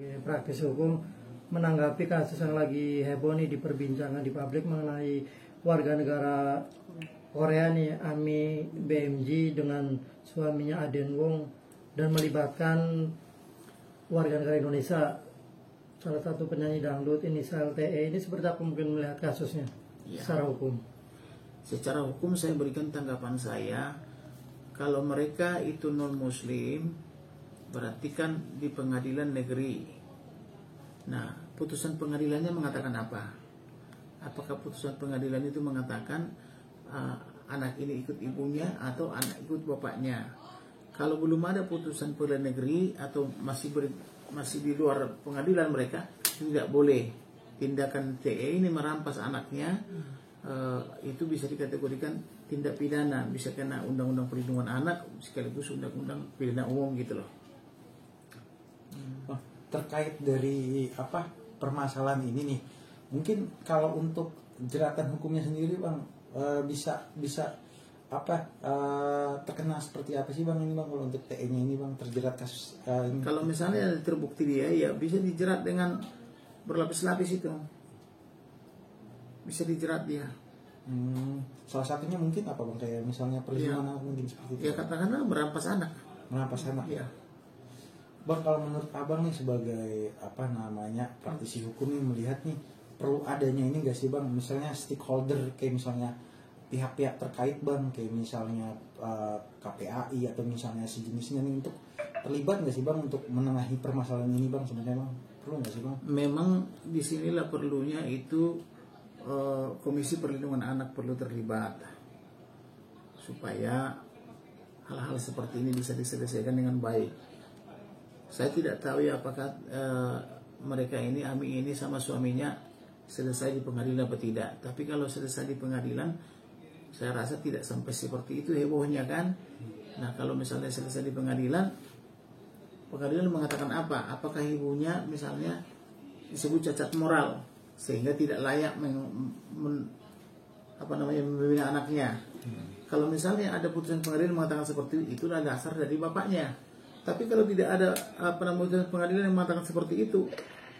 Praktisi hukum menanggapi kasus yang lagi heboh nih diperbincangkan di publik mengenai warga negara Korea nih, Ami BMG dengan suaminya Aden Wong dan melibatkan warga negara Indonesia, salah satu penyanyi dangdut inisial TE. Ini seperti apa mungkin melihat kasusnya secara hukum? Secara hukum saya berikan tanggapan saya, kalau mereka itu non muslim berarti kan di pengadilan negeri. Nah, putusan pengadilannya mengatakan apa? Apakah putusan pengadilan itu mengatakan anak ini ikut ibunya atau anak ikut bapaknya? Kalau belum ada putusan pengadilan negeri atau masih di luar pengadilan mereka, tidak boleh. Tindakan TE ini merampas anaknya, itu bisa dikategorikan tindak pidana, bisa kena undang-undang perlindungan anak sekaligus undang-undang pidana umum gitu loh. Terkait dari permasalahan ini nih, mungkin kalau untuk jeratan hukumnya sendiri bang, bisa terkena seperti apa sih bang ini bang, kalau untuk TE-nya ini bang terjerat kasus ini? Kalau misalnya terbukti dia, ya bisa dijerat dengan berlapis-lapis, itu bisa dijerat dia. Salah satunya mungkin apa bang, kayak misalnya perlindungan anak mungkin seperti itu. Ya katakanlah merampas anak. Merampas anak. Ya. Bang, kalau menurut abang nih sebagai praktisi hukum nih, melihat nih perlu adanya ini gak sih bang, misalnya stakeholder kayak misalnya pihak-pihak terkait bang, kayak misalnya KPAI atau misalnya sejenisnya nih, untuk terlibat gak sih bang untuk menengahi permasalahan ini bang, sebenarnya bang perlu gak sih bang? Memang disinilah perlunya itu Komisi Perlindungan Anak perlu terlibat supaya hal-hal seperti ini bisa diselesaikan dengan baik. Saya tidak tahu ya apakah mereka ini, Ami ini sama suaminya selesai di pengadilan atau tidak. Tapi kalau selesai di pengadilan, saya rasa tidak sampai seperti itu hebohnya kan. Nah, kalau misalnya selesai di pengadilan, pengadilan mengatakan apa? Apakah ibunya misalnya disebut cacat moral sehingga tidak layak membina anaknya. Kalau misalnya ada putusan pengadilan mengatakan seperti itu, itulah dasar dari bapaknya. Tapi kalau tidak ada putusan pengadilan yang mengatakan seperti itu,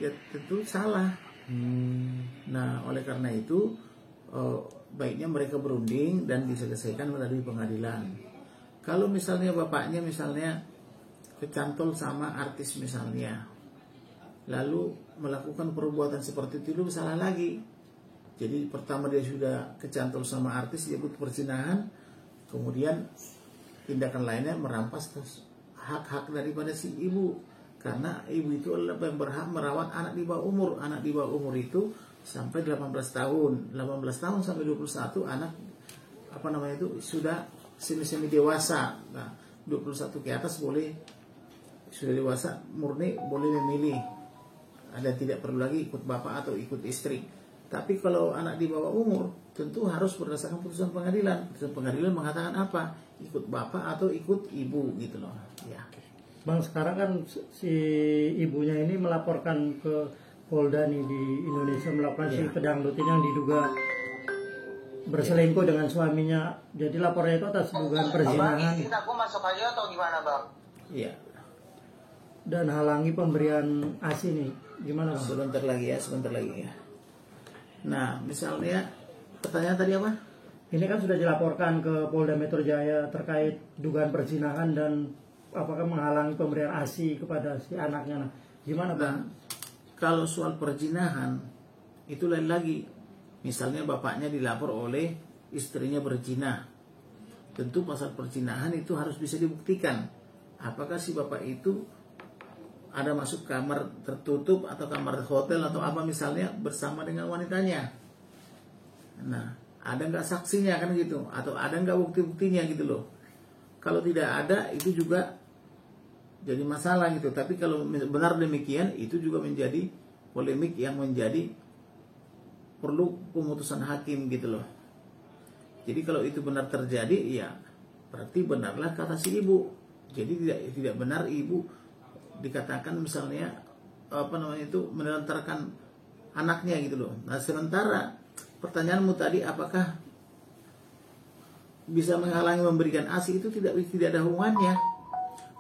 ya tentu salah. Nah, oleh karena itu baiknya mereka berunding dan diselesaikan melalui pengadilan. Kalau misalnya bapaknya misalnya kecantol sama artis misalnya, lalu melakukan perbuatan seperti itu salah lagi. Jadi pertama dia sudah kecantol sama artis, disebut perzinahan, kemudian tindakan lainnya merampas hak-hak daripada si ibu, karena ibu itu adalah yang berhak merawat anak di bawah umur. Anak di bawah umur itu sampai 18 tahun. 18 tahun sampai 21 anak sudah semi dewasa. Nah, 21 ke atas sudah dewasa murni, boleh memilih. Ada tidak perlu lagi ikut bapak atau ikut istri. Tapi kalau anak di bawah umur tentu harus berdasarkan putusan pengadilan. Putusan pengadilan mengatakan apa? Ikut bapak atau ikut ibu gitu loh. Ya. Bang, sekarang kan si ibunya ini melaporkan ke Polda nih di Indonesia, melakukan si pedangdut ini yang diduga berselingkuh dengan suaminya. Jadi lapornya itu atas dugaan perzinahan. Aku masuk aja atau gimana bang? Iya. Dan halangi pemberian ASI nih. Gimana bang? Sebentar lagi ya. Nah, misalnya pertanyaan tadi apa? Ini kan sudah dilaporkan ke Polda Metro Jaya terkait dugaan perzinahan dan apakah menghalangi pemberian ASI kepada si anaknya. Nah, gimana bang? Kalau soal perzinahan itu lain lagi. Misalnya bapaknya dilapor oleh istrinya berzina, tentu pasal perzinahan itu harus bisa dibuktikan. Apakah si bapak itu ada masuk kamar tertutup atau kamar hotel atau apa misalnya bersama dengan wanitanya. Nah, ada nggak saksinya kan gitu, atau ada nggak bukti-buktinya gitu loh. Kalau tidak ada itu juga jadi masalah gitu. Tapi kalau benar demikian, itu juga menjadi polemik yang menjadi perlu pemutusan hakim gitu loh. Jadi kalau itu benar terjadi, ya berarti benarlah kata si ibu. Jadi tidak benar ibu dikatakan misalnya menelantarkan anaknya gitu loh. Nah, sementara pertanyaanmu tadi apakah bisa menghalangi memberikan ASI, itu tidak ada hubungannya.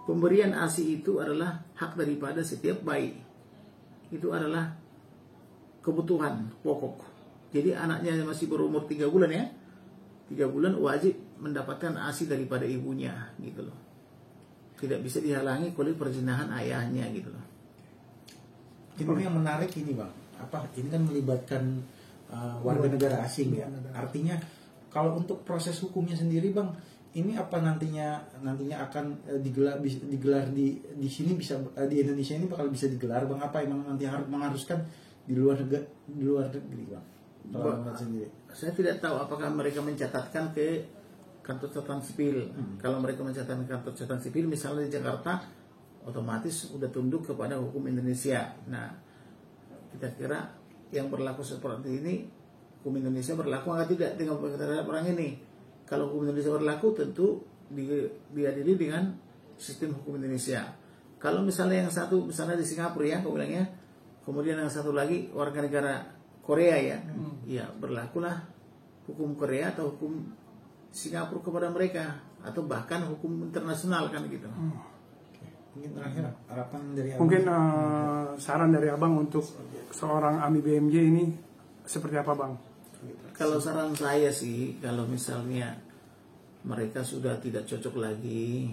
Pemberian ASI itu adalah hak daripada setiap bayi. itu adalah kebutuhan pokok. Jadi anaknya yang masih berumur 3 bulan ya, 3 bulan wajib mendapatkan ASI daripada ibunya gitu loh. Tidak bisa dihalangi oleh perzinahan ayahnya gitu loh. Ini yang menarik ini bang, ini kan melibatkan warga negara asing ya. Artinya kalau untuk proses hukumnya sendiri bang, ini apa nantinya akan digelar di sini, bisa di Indonesia ini bakal bisa digelar bang? Apa emang nanti harus mengharuskan di luar negeri bang? Sendiri. Saya tidak tahu apakah mereka mencatatkan ke kantor catatan sipil. Kalau mereka mencatatkan kantor catatan sipil, misalnya di Jakarta, otomatis sudah tunduk kepada hukum Indonesia. Nah, kita kira yang berlaku seperti ini, hukum Indonesia berlaku atau tidak dengan terhadap orang ini? Kalau hukum Indonesia berlaku, tentu diadili dengan sistem hukum Indonesia. Kalau misalnya yang satu, misalnya di Singapura ya, aku bilangnya, kemudian yang satu lagi warga negara Korea ya, ya berlakulah hukum Korea atau hukum Singapura kepada mereka, atau bahkan hukum internasional kan gitu. Mungkin terakhir harapan dari abang. Mungkin saran dari abang untuk seorang AMI BMJ ini seperti apa bang? Kalau saran saya sih, kalau misalnya mereka sudah tidak cocok lagi,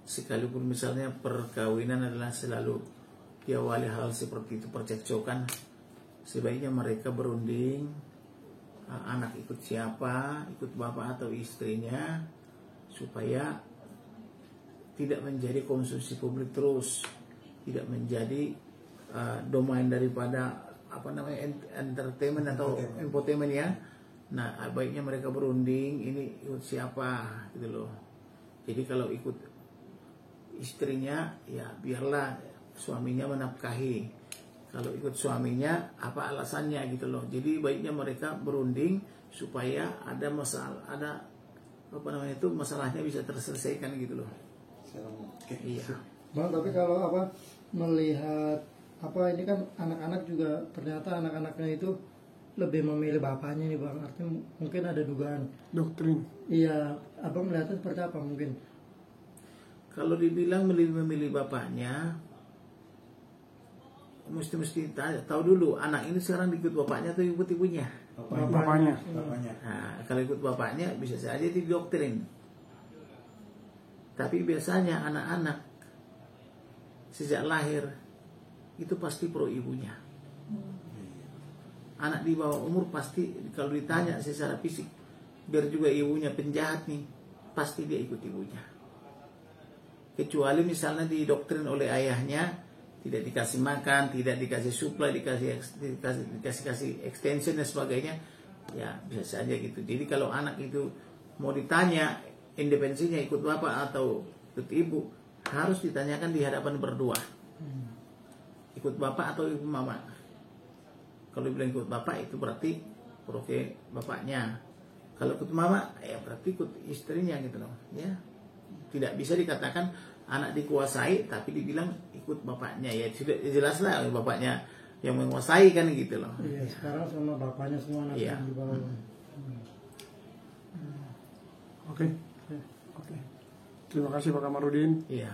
sekalipun misalnya perkawinan adalah selalu diawali hal seperti itu, percekcokan, sebaiknya mereka berunding, anak ikut siapa, ikut bapak atau istrinya, supaya tidak menjadi konsumsi publik terus, tidak menjadi domain daripada entertainment atau infotainment ya. Nah, baiknya mereka berunding, ini ikut siapa gitu loh. Jadi kalau ikut istrinya, ya biarlah suaminya menafkahi. Kalau ikut suaminya, apa alasannya gitu loh. Jadi baiknya mereka berunding supaya ada masalahnya bisa terselesaikan gitu loh. Iya. Bang, tapi kalau melihat ini kan anak-anak juga, ternyata anak-anaknya itu lebih memilih bapaknya nih bang. Artinya mungkin ada dugaan Doktrin. Iya, abang melihatnya seperti apa mungkin? Kalau dibilang memilih bapaknya, mesti tahu dulu anak ini sekarang ikut bapaknya atau ikut ibunya. Bapaknya. Nah, kalau ikut bapaknya bisa saja didoktrin. Tapi biasanya anak-anak sejak lahir itu pasti pro ibunya. Anak di bawah umur pasti kalau ditanya secara fisik, biar juga ibunya penjahat nih, pasti dia ikut ibunya. Kecuali misalnya didoktrin oleh ayahnya, tidak dikasih makan, tidak dikasih supply, dikasih extension dan sebagainya, ya bisa saja gitu. Jadi kalau anak itu mau ditanya independensinya ikut bapak atau ikut ibu, harus ditanyakan di hadapan berdua. Ikut bapak atau ikut mama. Kalau bilang ikut bapak itu berarti proke bapaknya. Kalau ikut mama, ya berarti ikut istrinya gitu loh. Ya, tidak bisa dikatakan anak dikuasai tapi dibilang ikut bapaknya. Ya sudah jelaslah bapaknya yang menguasai kan gitu loh. Iya, sekarang sama bapaknya semua anak yang di bawah. Oke. Terima kasih Pak Kamarudin. Iya.